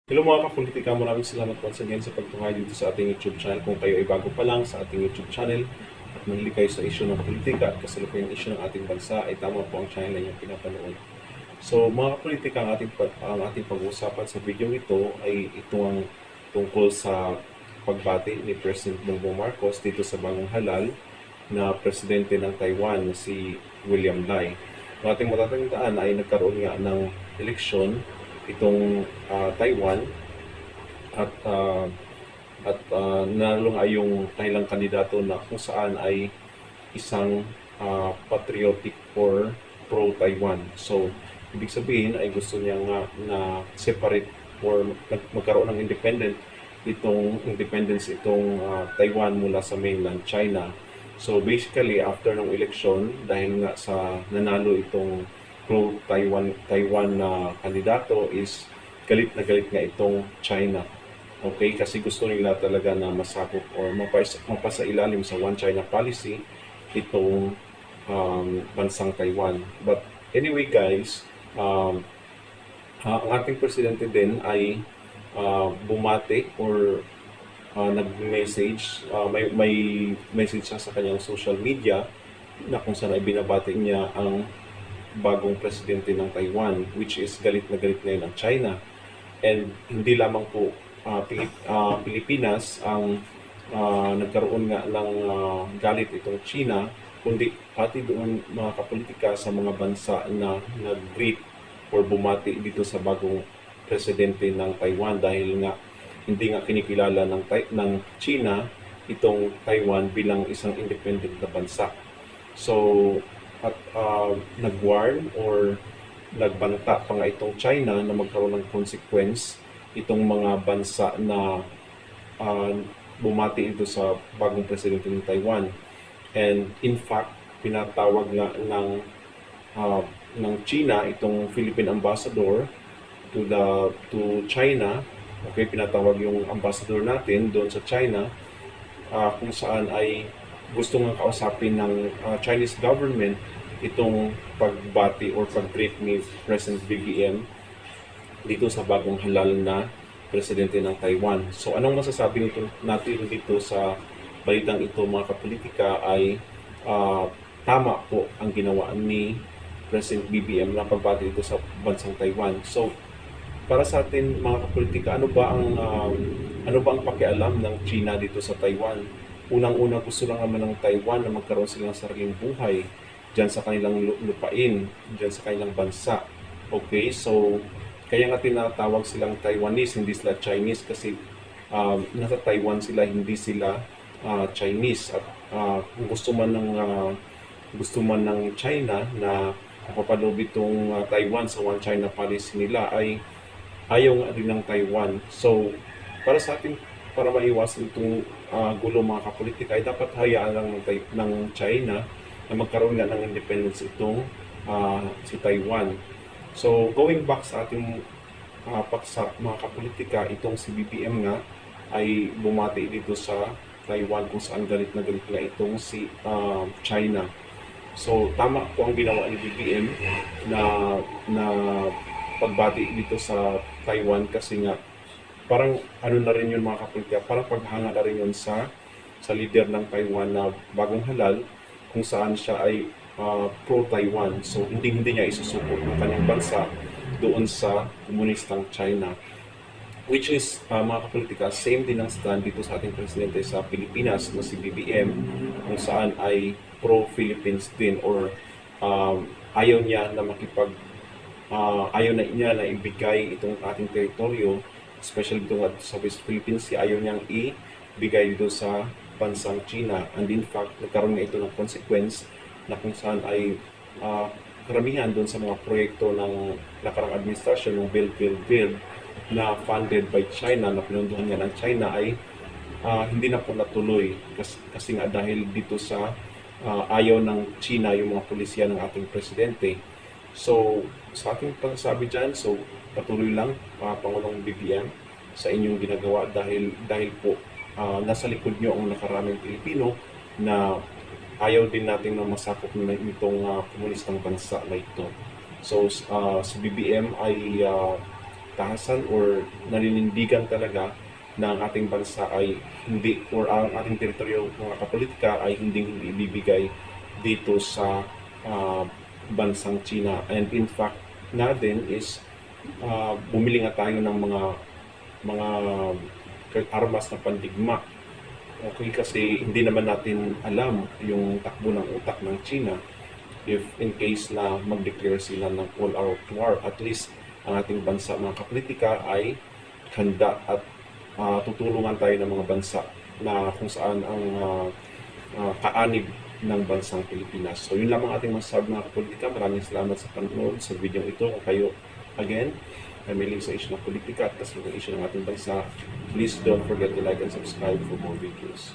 Hello mga kapolitika, maraming salamat once again sa pagtungay dito sa ating YouTube channel. Kung kayo ay bago pa lang sa ating YouTube channel at mahilig kayo sa issue ng politika at kasalukuyang issue ng ating bansa, ay tama po ang channel na inyong pinapanood. So mga kapolitika, ang ating pag-uusapan sa video ito ay ito ang tungkol sa pagbati ni President Bongbong Marcos dito sa bagong halal na presidente ng Taiwan na si William Lai. Ang ating matatandaan ay nagkaroon nga ng eleksyon itong Taiwan at nanalo nga yung kanilang kandidato na kung saan ay isang patriotic or pro-Taiwan. So, ibig sabihin ay gusto niya nga na separate or magkaroon ng independence itong Taiwan mula sa mainland China. So basically after ng election, dahil nga sa nanalo itong pro-Taiwan na kandidato, is galit na galit nga itong China. Okay, kasi gusto nila talaga na masakop or mapasailalim sa One China policy itong bansang Taiwan. But anyway guys, ang ating presidente din ay bumati or nag-message, may message siya sa kanyang social media na kung saan ay binabati niya ang bagong presidente ng Taiwan, which is galit na galit ngayon ang China. And hindi lamang po Pilipinas ang nagkaroon nga ng galit itong China, kundi pati doon mga kapolitika sa mga bansa na nag-greet or bumati dito sa bagong presidente ng Taiwan, dahil nga hindi nga kinikilala ng China itong Taiwan bilang isang independent na bansa. So, at nag-warn or nagbanta pa nga itong China na magkaroon ng consequence itong mga bansa na bumati ito sa bagong presidente ng Taiwan. And in fact, pinatawag nga ng China itong Philippine ambassador to China. Okay, pinatawag yung ambassador natin doon sa China, kung saan ay gusto nga kausapin ng Chinese government itong pagbati or pag-greet ni President BBM dito sa bagong halal na presidente ng Taiwan. So anong masasabi natin dito sa balitang ito mga kapolitika ay tama po ang ginawa ni President BBM na pagbati dito sa bansang Taiwan. So para sa atin mga kapolitika, ano ba ang pakialam ng China dito sa Taiwan? Unang-una, gusto lang naman ng Taiwan na magkaroon sila ng sariling buhay diyan sa kanilang lupain, diyan sa kanilang bansa. Okay, so kaya nga tinatawag silang Taiwanese, hindi sila Chinese, kasi nasa Taiwan sila, hindi sila Chinese. At kung gusto man ng China na mapapalob itong Taiwan sa One China policy nila, ay ayaw nga rin ng Taiwan. So, para sa atin, para maiwasan itong gulo mga kapolitika, ay dapat hayaan lang ng China na magkaroon nga ng independence itong si Taiwan. So, going back sa ating paksa mga kapolitika, itong si BBM nga ay bumati dito sa Taiwan kung saan galit na itong si China. So, tama po ang ginawa ni BBM na pagbati dito sa Taiwan, kasi nga parang ano na rin yun mga kapolitika, parang paghanga na rin yun sa leader ng Taiwan na bagong halal, kung saan siya ay pro-Taiwan. So hindi niya isusupport ang kanyang bansa doon sa komunistang China, which is mga kapolitika, same din ang stand dito sa ating presidente sa Pilipinas na si BBM, kung saan ay pro-Philippines din, or ayaw niya na ayaw na niya na ibigay itong ating teritoryo, especially itong sa West Philippines, ayaw niyang ibigay dito sa bansang China. And in fact, nagkaroon na ito ng consequence na kung saan ay karamihan doon sa mga proyekto ng nakarang administrasyon ng Build na funded by China, na pinunduhan nga ng China, ay hindi na po natuloy kasi nga dahil dito sa ayaw ng China yung mga pulisya ng ating presidente. So, sa ating pagsasabi dyan, so patuloy lang Pangulong BBM sa inyong ginagawa, dahil po nasa likod nyo ang nakaraming Pilipino na ayaw din natin na masakop nitong komunistang bansa na ito. So, si BBM ay tahasan or naninindigan talaga na ang ating bansa ay hindi, or ang ating teritoryo, mga kapolitika, ay hindi ibibigay dito sa bansang China. And in fact na din is bumili nga tayo ng mga armas na pandigma. Okay, kasi hindi naman natin alam yung takbo ng utak ng China. If in case na mag-declare sila ng all-out war, at least ang ating bansa, mga kapolitika, ay handa at tutulungan tayo ng mga bansa na kung saan ang kaanib ng bansang Pilipinas. So yun lamang ating masasabi, mga kapolitika. Maraming salamat sa panonood sa video ito. Kung kayo, again, ay may link sa issue ng politika at kasulong issue ng ating bansa, please don't forget to like and subscribe for more videos.